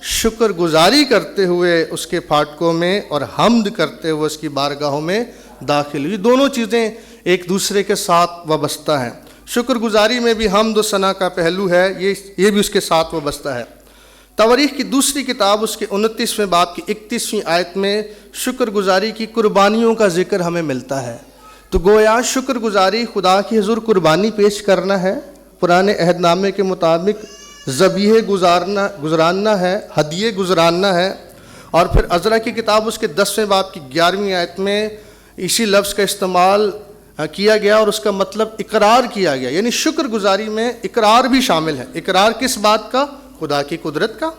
شکر گزاری کرتے ہوئے اس کے پھاٹکوں میں اور حمد کرتے ہوئے اس کی بارگاہوں میں داخل ہوئی۔ دونوں چیزیں ایک دوسرے کے ساتھ وابستہ ہیں۔ شکر گزاری میں بھی حمد و ثنا کا پہلو ہے، یہ بھی اس کے ساتھ وابستہ ہے۔ تواریخ کی دوسری کتاب اس کے 29ویں باب کی 31ویں آیت میں شکر گزاری کی قربانیوں کا ذکر ہمیں ملتا ہے۔ تو گویا شکر گزاری خدا کی حضور قربانی پیش کرنا ہے، پرانے عہد نامے کے مطابق ذبیحہ گزراننا ہے، ہدیے گزراننا ہے۔ اور پھر عزرا کی کتاب اس کے 10ویں باب کی 11ویں آیت میں اسی لفظ کا استعمال کیا گیا اور اس کا مطلب اقرار کیا گیا، یعنی شکر گزاری میں اقرار بھی شامل ہے۔ اقرار کس بات کا؟ خدا کی قدرت کا،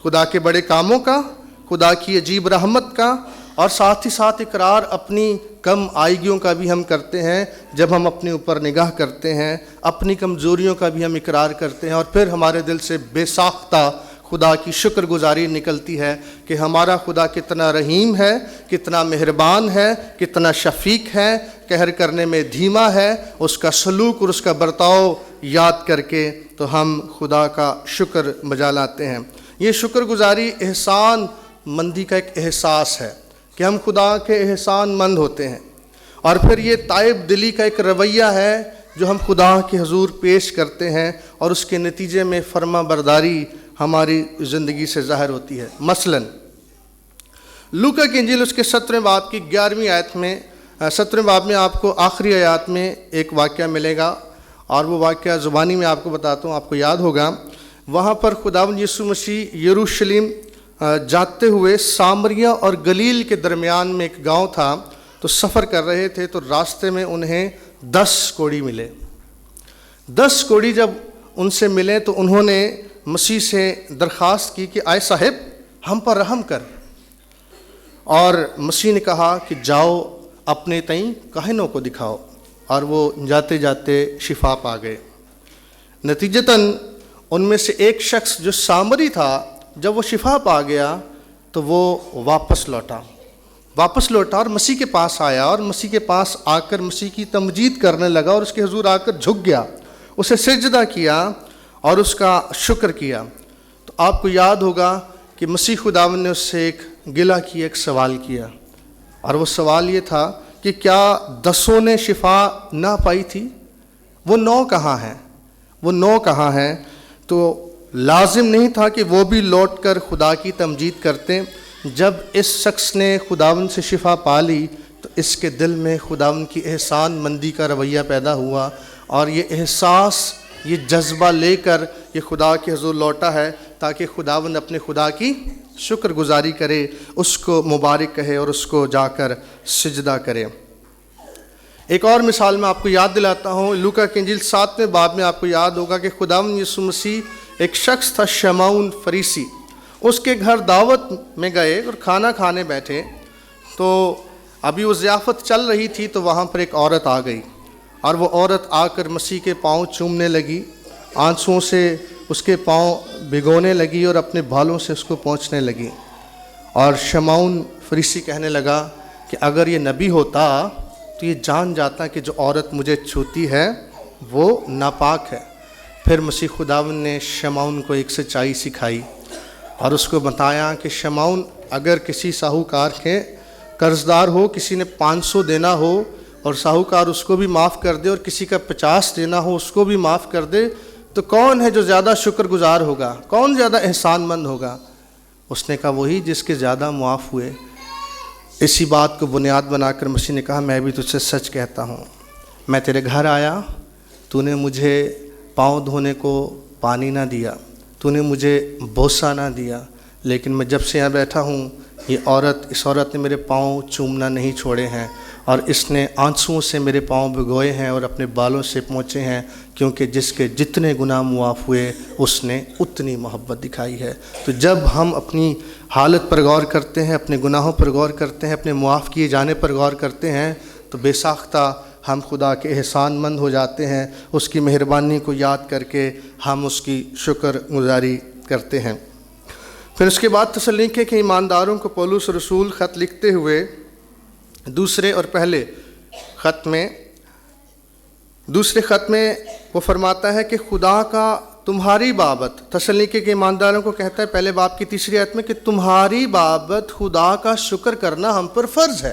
خدا کے بڑے کاموں کا، خدا کی عجیب رحمت کا، اور ساتھ ہی ساتھ اقرار اپنی کم آئیگیوں کا بھی ہم کرتے ہیں۔ جب ہم اپنے اوپر نگاہ کرتے ہیں، اپنی کمزوریوں کا بھی ہم اقرار کرتے ہیں، اور پھر ہمارے دل سے بے ساختہ خدا کی شکر گزاری نکلتی ہے کہ ہمارا خدا کتنا رحیم ہے، کتنا مہربان ہے، کتنا شفیق ہے، قہر کرنے میں دھیما ہے۔ اس کا سلوک اور اس کا برتاؤ یاد کر کے تو ہم خدا کا شکر بجا لاتے ہیں۔ یہ شکر گزاری احسان مندی کا ایک احساس ہے کہ ہم خدا کے احسان مند ہوتے ہیں، اور پھر یہ تائب دلی کا ایک رویہ ہے جو ہم خدا کے حضور پیش کرتے ہیں، اور اس کے نتیجے میں فرما برداری ہماری زندگی سے ظاہر ہوتی ہے۔ مثلاً لوکا کی انجیل اس کے 17ویں باب کی 11ویں آیت میں 17ویں باب میں آپ کو آخری آیات میں ایک واقعہ ملے گا، اور وہ واقعہ زبانی میں آپ کو بتاتا ہوں، آپ کو یاد ہوگا۔ وہاں پر خداوند یسوع مسیح یروشلم جاتے ہوئے سامریا اور گلیل کے درمیان میں ایک گاؤں تھا، تو سفر کر رہے تھے، تو راستے میں انہیں 10 کوڑی ملے۔ 10 کوڑی جب ان سے ملے تو انہوں نے مسیح سے درخواست کی کہ آئے صاحب ہم پر رحم کر، اور مسیح نے کہا کہ جاؤ اپنے تئیں کاہنوں کو دکھاؤ، اور وہ جاتے جاتے شفا پا گئے۔ نتیجتاً ان میں سے ایک شخص جو سامری تھا، جب وہ شفا پا گیا تو وہ واپس لوٹا اور مسیح کے پاس آیا، اور مسیح کے پاس آ کر مسیح کی تمجید کرنے لگا، اور اس کے حضور آ کر جھک گیا، اسے سجدہ کیا اور اس کا شکر کیا۔ تو آپ کو یاد ہوگا کہ مسیح خداوند نے اس سے ایک گلہ کیا، ایک سوال کیا، اور وہ سوال یہ تھا کہ کیا 10 نے شفا نہ پائی تھی؟ وہ 9 کہاں ہیں؟ تو لازم نہیں تھا کہ وہ بھی لوٹ کر خدا کی تمجید کرتے۔ جب اس شخص نے خداوند سے شفا پا لی تو اس کے دل میں خداوند کی احسان مندی کا رویہ پیدا ہوا، اور یہ احساس، یہ جذبہ لے کر یہ خدا کے حضور لوٹا ہے تاکہ خداوند اپنے خدا کی شکر گزاری کرے، اس کو مبارک کہے اور اس کو جا کر سجدہ کرے۔ ایک اور مثال میں آپ کو یاد دلاتا ہوں، لوکا کی انجیل 7ویں باب میں آپ کو یاد ہوگا کہ خداوند یسوع مسیح، ایک شخص تھا شمعون فریسی، اس کے گھر دعوت میں گئے اور کھانا کھانے بیٹھے، تو ابھی وہ ضیافت چل رہی تھی، تو وہاں پر ایک عورت آ گئی، اور وہ عورت آ کر مسیح کے پاؤں چومنے لگی، آنسوؤں سے اس کے پاؤں بھگونے لگی اور اپنے بالوں سے اس کو پونچھنے لگی۔ اور شمعون فریسی کہنے لگا کہ اگر یہ نبی ہوتا تو یہ جان جاتا کہ جو عورت مجھے چھوتی ہے وہ ناپاک ہے۔ پھر مسیح خداوند نے شمعون کو ایک سچائی سکھائی اور اس کو بتایا کہ شمعون، اگر کسی ساہوکار کے قرضدار ہو، کسی نے 500 دینا ہو اور ساہوکار اس کو بھی معاف کر دے، اور کسی کا 50 دینا ہو اس کو بھی معاف کر دے، تو کون ہے جو زیادہ شکر گزار ہوگا؟ کون زیادہ احسان مند ہوگا؟ اس نے کہا وہی جس کے زیادہ معاف ہوئے۔ اسی بات کو بنیاد بنا کر مسیح نے کہا میں بھی تجھ سے سچ کہتا ہوں، میں تیرے گھر آیا، تو نے مجھے پاؤں دھونے کو پانی نہ دیا، تو نے مجھے بوسہ نہ دیا، لیکن میں جب سے یہاں بیٹھا ہوں اس عورت نے میرے پاؤں چومنا نہیں چھوڑے ہیں، اور اس نے آنسوؤں سے میرے پاؤں بھگوئے ہیں اور اپنے بالوں سے پونچھے ہیں، کیونکہ جس کے جتنے گناہ معاف ہوئے اس نے اتنی محبت دکھائی ہے۔ تو جب ہم اپنی حالت پر غور کرتے ہیں، اپنے گناہوں پر غور کرتے ہیں، اپنے معاف کیے جانے پر غور کرتے ہیں، تو بے ساختہ ہم خدا کے احسان مند ہو جاتے ہیں، اس کی مہربانی کو یاد کر کے ہم اس کی شکر گزاری کرتے ہیں۔ پھر اس کے بعد تسلنیکے کے ایمانداروں کو پولس رسول خط لکھتے ہوئے دوسرے خط میں وہ فرماتا ہے کہ خدا کا تمہاری بابت، تسلنیکے کے ایمانداروں کو کہتا ہے پہلے باب کی 3 آیت میں کہ تمہاری بابت خدا کا شکر کرنا ہم پر فرض ہے۔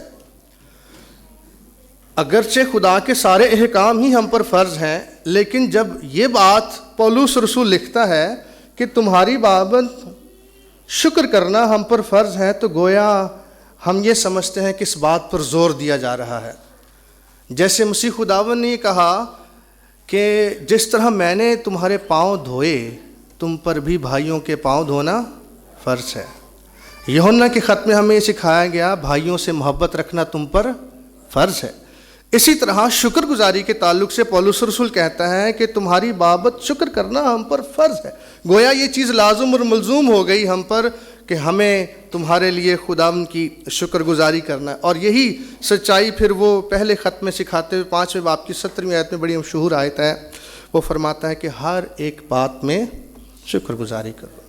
اگرچہ خدا کے سارے احکام ہی ہم پر فرض ہیں، لیکن جب یہ بات پولس رسول لکھتا ہے کہ تمہاری بابت شکر کرنا ہم پر فرض ہے، تو گویا ہم یہ سمجھتے ہیں کہ اس بات پر زور دیا جا رہا ہے۔ جیسے مسیح خداوند نے یہ کہا کہ جس طرح میں نے تمہارے پاؤں دھوئے، تم پر بھی بھائیوں کے پاؤں دھونا فرض ہے۔ یوحنا کے خط میں ہمیں یہ سکھایا گیا بھائیوں سے محبت رکھنا تم پر فرض ہے۔ اسی طرح شکر گزاری کے تعلق سے پولس رسول کہتا ہے کہ تمہاری بابت شکر کرنا ہم پر فرض ہے۔ گویا یہ چیز لازم اور ملزوم ہو گئی ہم پر کہ ہمیں تمہارے لیے خداوند کی شکر گزاری کرنا ہے۔ اور یہی سچائی پھر وہ پہلے خط میں سکھاتے ہوئے 5ویں باب کی 17ویں آیت میں بڑی مشہور آیت ہے، وہ فرماتا ہے کہ ہر ایک بات میں شکر گزاری کرو،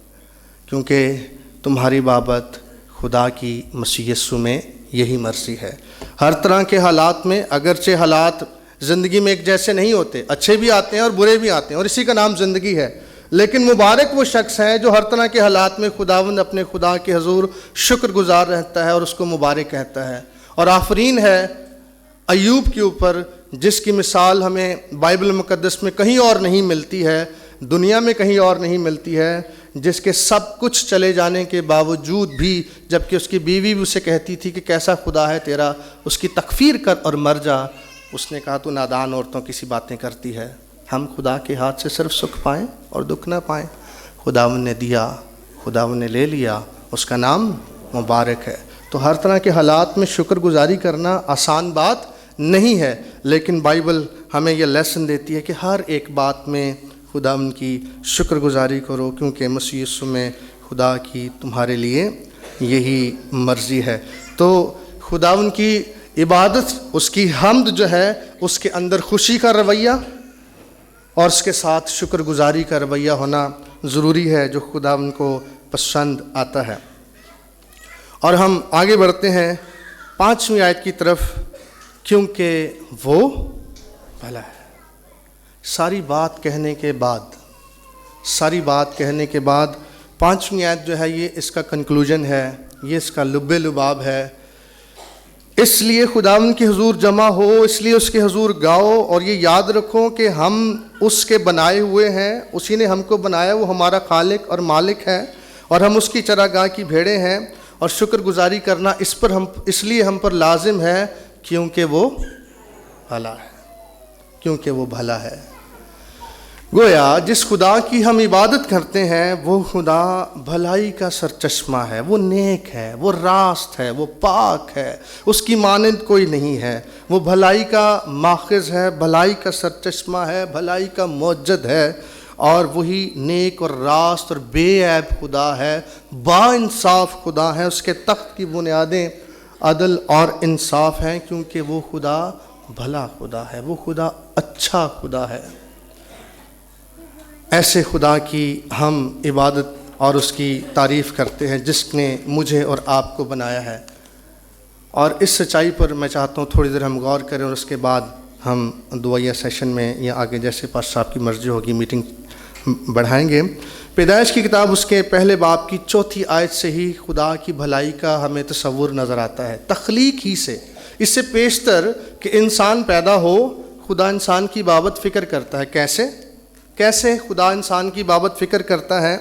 کیونکہ تمہاری بابت خدا کی مسیح یسوع میں یہی مرضی ہے۔ ہر طرح کے حالات میں، اگرچہ حالات زندگی میں ایک جیسے نہیں ہوتے، اچھے بھی آتے ہیں اور برے بھی آتے ہیں، اور اسی کا نام زندگی ہے، لیکن مبارک وہ شخص ہے جو ہر طرح کے حالات میں خداوند اپنے خدا کے حضور شکر گزار رہتا ہے اور اس کو مبارک کہتا ہے۔ اور آفرین ہے ایوب کے اوپر، جس کی مثال ہمیں بائبل مقدس میں کہیں اور نہیں ملتی ہے، دنیا میں کہیں اور نہیں ملتی ہے، جس کے سب کچھ چلے جانے کے باوجود بھی جبکہ اس کی بیوی بھی اسے کہتی تھی کہ کیسا خدا ہے تیرا، اس کی تکفیر کر اور مر جا، اس نے کہا تو نادان عورتوں کی سی باتیں کرتی ہے، ہم خدا کے ہاتھ سے صرف سکھ پائیں اور دکھ نہ پائیں۔ خداوند نے دیا، خداوند نے لے لیا، اس کا نام مبارک ہے۔ تو ہر طرح کے حالات میں شکر گزاری کرنا آسان بات نہیں ہے، لیکن بائبل ہمیں یہ لیسن دیتی ہے کہ ہر ایک بات میں خداوند کی شکر گزاری کرو، کیونکہ مسیح یسوع میں خدا کی تمہارے لیے یہی مرضی ہے۔ تو خداوند کی عبادت، اس کی حمد جو ہے، اس کے اندر خوشی کا رویہ اور اس کے ساتھ شکر گزاری کا رویہ ہونا ضروری ہے، جو خداوند کو پسند آتا ہے۔ اور ہم آگے بڑھتے ہیں 5ویں آیت کی طرف، کیونکہ وہ بھلا ہے۔ ساری بات کہنے کے بعد 5ویں آیت جو ہے یہ اس کا کنکلوژن ہے، یہ اس کا لب لباب ہے۔ اس لیے خداوند کے حضور جمع ہو، اس لیے اس کے حضور گاؤ، اور یہ یاد رکھو کہ ہم اس کے بنائے ہوئے ہیں، اسی نے ہم کو بنایا، وہ ہمارا خالق اور مالک ہے، اور ہم اس کی چراگاہ کی بھیڑیں ہیں۔ اور شکر گزاری کرنا اس لیے ہم پر لازم ہے کیونکہ وہ بھلا ہے۔ گویا جس خدا کی ہم عبادت کرتے ہیں وہ خدا بھلائی کا سرچشمہ ہے، وہ نیک ہے، وہ راست ہے، وہ پاک ہے، اس کی مانند کوئی نہیں ہے، وہ بھلائی کا ماخذ ہے، بھلائی کا سرچشمہ ہے، بھلائی کا موجد ہے، اور وہی نیک اور راست اور بے عیب خدا ہے، با انصاف خدا ہے، اس کے تخت کی بنیادیں عدل اور انصاف ہیں، کیونکہ وہ خدا بھلا خدا ہے، وہ خدا اچھا خدا ہے۔ ایسے خدا کی ہم عبادت اور اس کی تعریف کرتے ہیں جس نے مجھے اور آپ کو بنایا ہے۔ اور اس سچائی پر میں چاہتا ہوں تھوڑی دیر ہم غور کریں، اور اس کے بعد ہم دعائیہ سیشن میں یا آگے جیسے پاس صاحب کی مرضی ہوگی میٹنگ بڑھائیں گے۔ پیدائش کی کتاب اس کے پہلے باب کی 4 آیت سے ہی خدا کی بھلائی کا ہمیں تصور نظر آتا ہے، تخلیق ہی سے۔ اس سے پیشتر کہ انسان پیدا ہو، خدا انسان کی بابت فکر کرتا ہے۔ کیسے خدا انسان کی بابت فکر کرتا ہے؟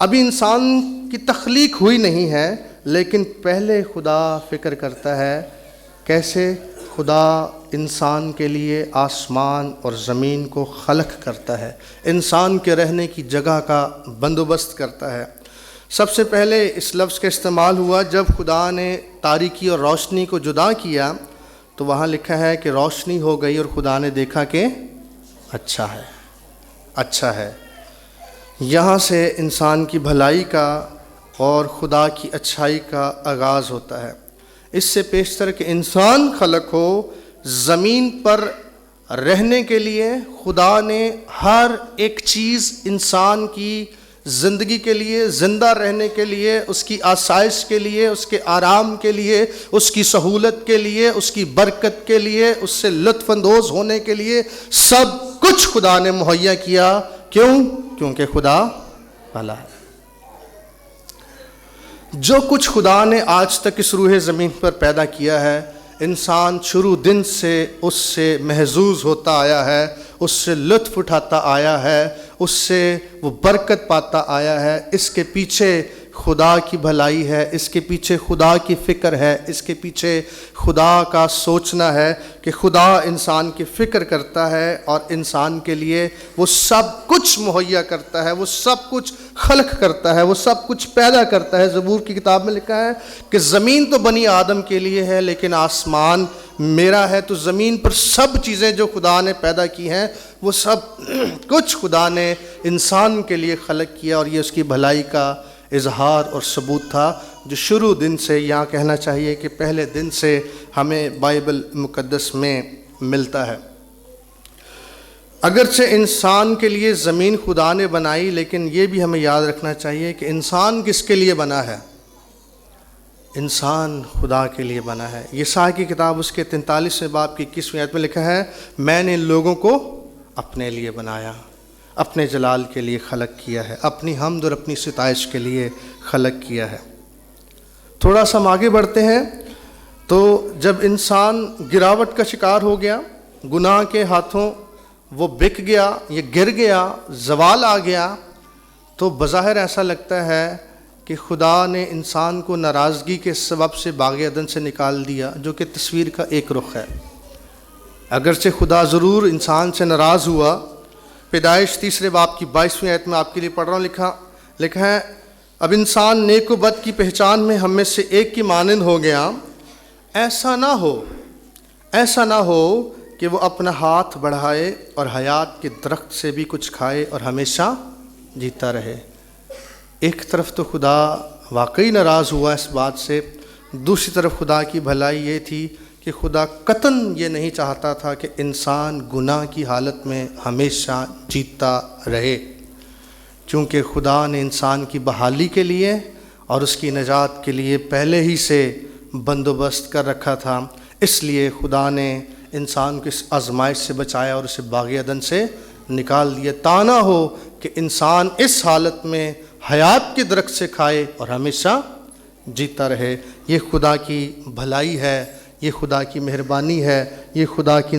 ابھی انسان کی تخلیق ہوئی نہیں ہے، لیکن پہلے خدا فکر کرتا ہے کیسے خدا انسان کے لیے آسمان اور زمین کو خلق کرتا ہے، انسان کے رہنے کی جگہ کا بندوبست کرتا ہے۔ سب سے پہلے اس لفظ کا استعمال ہوا جب خدا نے تاریکی اور روشنی کو جدا کیا، تو وہاں لکھا ہے کہ روشنی ہو گئی اور خدا نے دیکھا کہ اچھا ہے۔ یہاں سے انسان کی بھلائی کا اور خدا کی اچھائی کا آغاز ہوتا ہے۔ اس سے پیشتر کہ انسان خلق ہو، زمین پر رہنے کے لیے خدا نے ہر ایک چیز انسان کی زندگی کے لیے، زندہ رہنے کے لیے، اس کی آسائش کے لیے، اس کے آرام کے لیے، اس کی سہولت کے لیے، اس کی برکت کے لیے، اس سے لطف اندوز ہونے کے لیے سب کچھ خدا نے مہیا کیا۔ کیوں؟ کیونکہ خدا بھلا ہے۔ جو کچھ خدا نے آج تک اس روح زمین پر پیدا کیا ہے، انسان شروع دن سے اس سے محظوظ ہوتا آیا ہے، اس سے لطف اٹھاتا آیا ہے، اس سے وہ برکت پاتا آیا ہے۔ اس کے پیچھے خدا کی بھلائی ہے، اس کے پیچھے خدا کی فکر ہے، اس کے پیچھے خدا کا سوچنا ہے کہ خدا انسان کی فکر کرتا ہے اور انسان کے لیے وہ سب کچھ مہیا کرتا ہے، وہ سب کچھ خلق کرتا ہے، وہ سب کچھ پیدا کرتا ہے۔ زبور کی کتاب میں لکھا ہے کہ زمین تو بنی آدم کے لیے ہے لیکن آسمان میرا ہے۔ تو زمین پر سب چیزیں جو خدا نے پیدا کی ہیں وہ سب کچھ خدا نے انسان کے لیے خلق کیا، اور یہ اس کی بھلائی کا اظہار اور ثبوت تھا جو شروع دن سے، یہاں کہنا چاہیے کہ پہلے دن سے ہمیں بائبل مقدس میں ملتا ہے۔ اگرچہ انسان کے لیے زمین خدا نے بنائی، لیکن یہ بھی ہمیں یاد رکھنا چاہیے کہ انسان کس کے لیے بنا ہے؟ انسان خدا کے لیے بنا ہے۔ یسائی کی کتاب اس کے 43 باب کی 21ویں آیت میں لکھا ہے، میں نے لوگوں کو اپنے لیے بنایا، اپنے جلال کے لیے خلق کیا ہے، اپنی حمد اور اپنی ستائش کے لیے خلق کیا ہے۔ تھوڑا سا ہم آگے بڑھتے ہیں تو جب انسان گراوٹ کا شکار ہو گیا، گناہ کے ہاتھوں وہ بک گیا، یہ گر گیا، زوال آ گیا، تو بظاہر ایسا لگتا ہے کہ خدا نے انسان کو ناراضگی کے سبب سے باغ عدن سے نکال دیا، جو کہ تصویر کا ایک رخ ہے۔ اگرچہ خدا ضرور انسان سے ناراض ہوا۔ پیدائش 3 باب کی 22ویں آیت میں آپ کے لیے پڑھ رہا ہوں، لکھا ہے، اب انسان نیک و بد کی پہچان میں ہم میں سے ایک کی مانند ہو گیا، ایسا نہ ہو کہ وہ اپنا ہاتھ بڑھائے اور حیات کے درخت سے بھی کچھ کھائے اور ہمیشہ جیتا رہے۔ ایک طرف تو خدا واقعی ناراض ہوا اس بات سے، دوسری طرف خدا کی بھلائی یہ تھی کہ خدا قطعاً یہ نہیں چاہتا تھا کہ انسان گناہ کی حالت میں ہمیشہ جیتا رہے، کیونکہ خدا نے انسان کی بحالی کے لیے اور اس کی نجات کے لیے پہلے ہی سے بندوبست کر رکھا تھا۔ اس لیے خدا نے انسان کو اس آزمائش سے بچایا اور اسے باغ عدن سے نکال دیا، تا نہ ہو کہ انسان اس حالت میں حیات کے درخت سے کھائے اور ہمیشہ جیتا رہے۔ یہ خدا کی بھلائی ہے، یہ خدا کی مہربانی ہے، یہ خدا کی